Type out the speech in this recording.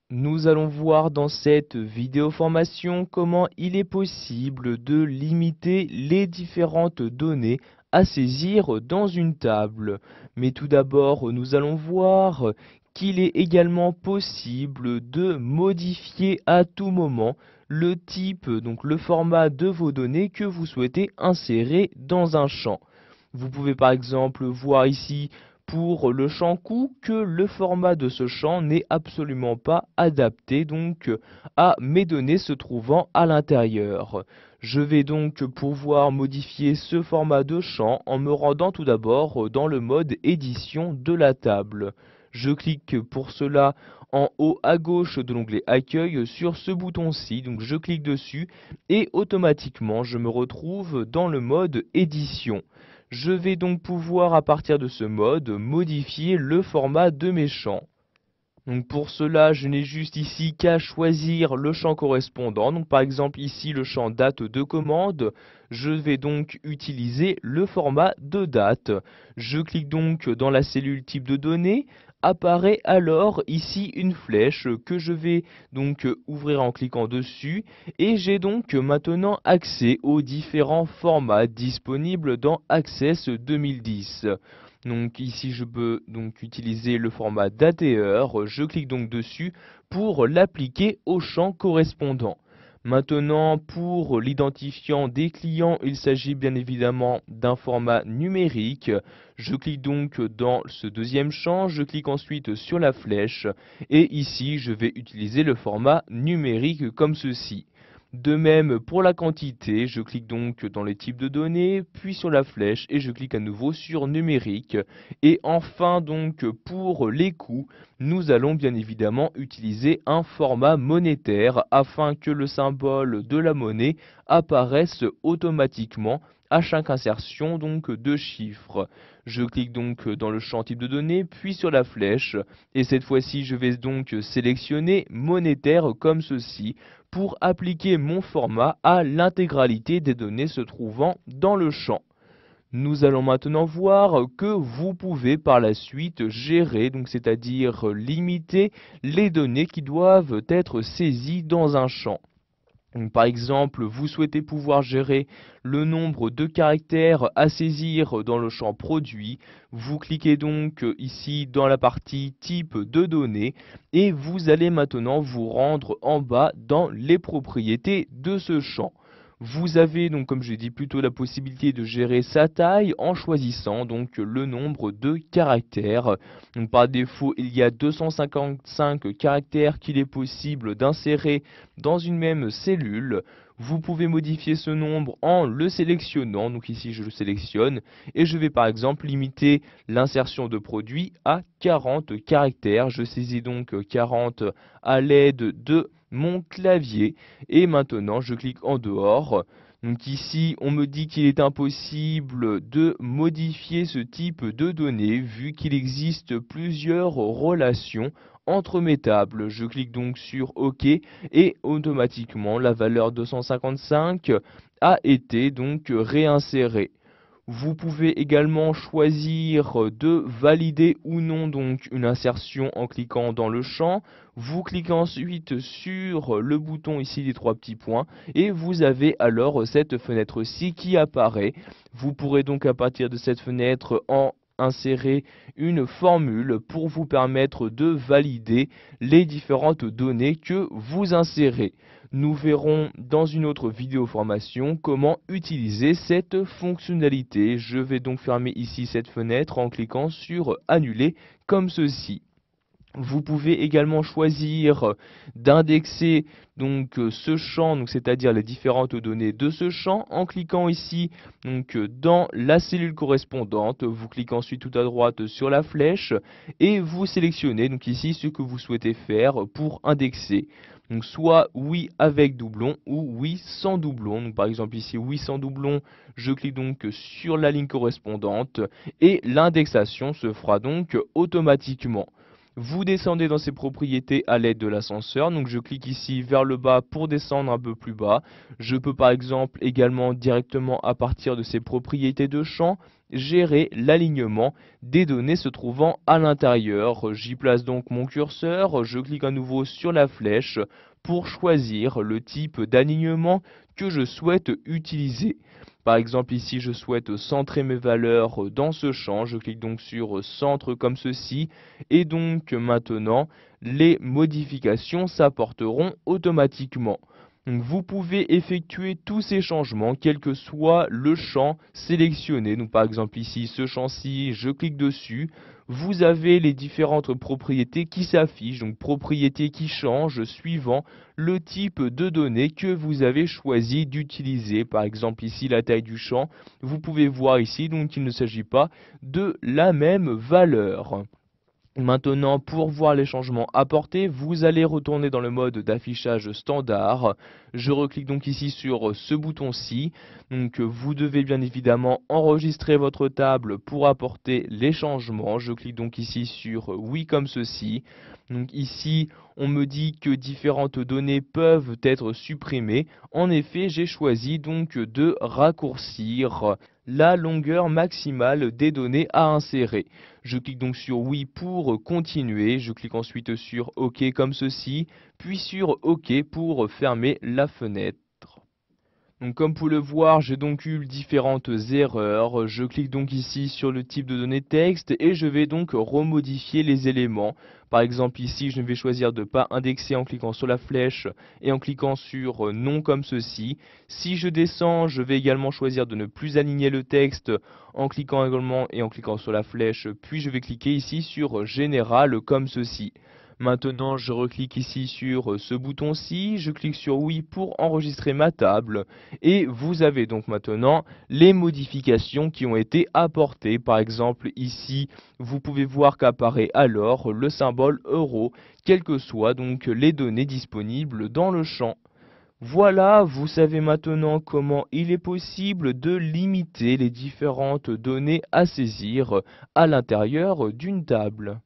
Nous allons voir dans cette vidéo formation comment il est possible de limiter les différentes données à saisir dans une table. Mais tout d'abord, nous allons voir qu'il est également possible de modifier à tout moment le type, donc le format de vos données que vous souhaitez insérer dans un champ. Vous pouvez par exemple voir ici pour le champ coût que le format de ce champ n'est absolument pas adapté donc à mes données se trouvant à l'intérieur. Je vais donc pouvoir modifier ce format de champ en me rendant tout d'abord dans le mode édition de la table. Je clique pour cela en haut à gauche de l'onglet Accueil sur ce bouton-ci, donc je clique dessus et automatiquement je me retrouve dans le mode Édition. Je vais donc pouvoir à partir de ce mode modifier le format de mes champs. Donc pour cela, je n'ai juste ici qu'à choisir le champ correspondant. Donc par exemple ici le champ date de commande. Je vais donc utiliser le format de date. Je clique donc dans la cellule type de données. Apparaît alors ici une flèche que je vais donc ouvrir en cliquant dessus. Et j'ai donc maintenant accès aux différents formats disponibles dans Access 2010. Donc ici je peux donc utiliser le format date et heure, je clique donc dessus pour l'appliquer au champ correspondant. Maintenant pour l'identifiant des clients, il s'agit bien évidemment d'un format numérique. Je clique donc dans ce deuxième champ, je clique ensuite sur la flèche et ici je vais utiliser le format numérique comme ceci. De même pour la quantité, je clique donc dans les types de données, puis sur la flèche et je clique à nouveau sur numérique. Et enfin donc pour les coûts, nous allons bien évidemment utiliser un format monétaire afin que le symbole de la monnaie apparaisse automatiquement à chaque insertion donc de chiffres. Je clique donc dans le champ type de données, puis sur la flèche, et cette fois-ci je vais donc sélectionner monétaire comme ceci pour appliquer mon format à l'intégralité des données se trouvant dans le champ. Nous allons maintenant voir que vous pouvez par la suite gérer, donc c'est-à-dire limiter les données qui doivent être saisies dans un champ. Donc, par exemple, vous souhaitez pouvoir gérer le nombre de caractères à saisir dans le champ produit. Vous cliquez donc ici dans la partie type de données et vous allez maintenant vous rendre en bas dans les propriétés de ce champ. Vous avez donc, comme j'ai dit plutôt, la possibilité de gérer sa taille en choisissant donc le nombre de caractères. Donc, par défaut, il y a 255 caractères qu'il est possible d'insérer dans une même cellule. Vous pouvez modifier ce nombre en le sélectionnant. Donc ici, je le sélectionne et je vais par exemple limiter l'insertion de produit à 40 caractères. Je saisis donc 40 à l'aide de mon clavier et maintenant je clique en dehors. Donc ici, on me dit qu'il est impossible de modifier ce type de données vu qu'il existe plusieurs relations entre mes tables. Je clique donc sur OK et automatiquement la valeur 255 a été donc réinsérée. Vous pouvez également choisir de valider ou non donc une insertion en cliquant dans le champ. Vous cliquez ensuite sur le bouton ici des trois petits points et vous avez alors cette fenêtre-ci qui apparaît. Vous pourrez donc à partir de cette fenêtre insérer une formule pour vous permettre de valider les différentes données que vous insérez. Nous verrons dans une autre vidéo formation comment utiliser cette fonctionnalité. Je vais donc fermer ici cette fenêtre en cliquant sur Annuler comme ceci. Vous pouvez également choisir d'indexer donc ce champ, donc c'est-à-dire les différentes données de ce champ, en cliquant ici donc dans la cellule correspondante. Vous cliquez ensuite tout à droite sur la flèche et vous sélectionnez donc ici ce que vous souhaitez faire pour indexer. Donc soit oui avec doublon ou oui sans doublon. Donc par exemple ici oui sans doublon, je clique donc sur la ligne correspondante et l'indexation se fera donc automatiquement. Vous descendez dans ces propriétés à l'aide de l'ascenseur, donc je clique ici vers le bas pour descendre un peu plus bas. Je peux par exemple également directement à partir de ces propriétés de champ, gérer l'alignement des données se trouvant à l'intérieur. J'y place donc mon curseur, je clique à nouveau sur la flèche pour choisir le type d'alignement que je souhaite utiliser. Par exemple ici je souhaite centrer mes valeurs dans ce champ, je clique donc sur centre comme ceci et donc maintenant les modifications s'apporteront automatiquement. Donc, vous pouvez effectuer tous ces changements quel que soit le champ sélectionné. Donc par exemple ici ce champ-ci, je clique dessus. Vous avez les différentes propriétés qui s'affichent, donc propriétés qui changent suivant le type de données que vous avez choisi d'utiliser. Par exemple ici la taille du champ, vous pouvez voir ici donc il ne s'agit pas de la même valeur. Maintenant, pour voir les changements apportés, vous allez retourner dans le mode d'affichage standard. Je reclique donc ici sur ce bouton-ci. Donc, vous devez bien évidemment enregistrer votre table pour apporter les changements. Je clique donc ici sur oui comme ceci. Donc ici, on me dit que différentes données peuvent être supprimées. En effet, j'ai choisi donc de raccourcir la longueur maximale des données à insérer. Je clique donc sur oui pour continuer, je clique ensuite sur OK comme ceci, puis sur OK pour fermer la fenêtre. Donc comme vous le voir, j'ai donc eu différentes erreurs. Je clique donc ici sur le type de données texte et je vais donc remodifier les éléments. Par exemple ici, je vais choisir de ne pas indexer en cliquant sur la flèche et en cliquant sur non comme ceci. Si je descends, je vais également choisir de ne plus aligner le texte en cliquant également et en cliquant sur la flèche. Puis je vais cliquer ici sur général comme ceci. Maintenant, je reclique ici sur ce bouton-ci, je clique sur oui pour enregistrer ma table et vous avez donc maintenant les modifications qui ont été apportées. Par exemple, ici, vous pouvez voir qu'apparaît alors le symbole euro, quelles que soient donc les données disponibles dans le champ. Voilà, vous savez maintenant comment il est possible de limiter les différentes données à saisir à l'intérieur d'une table.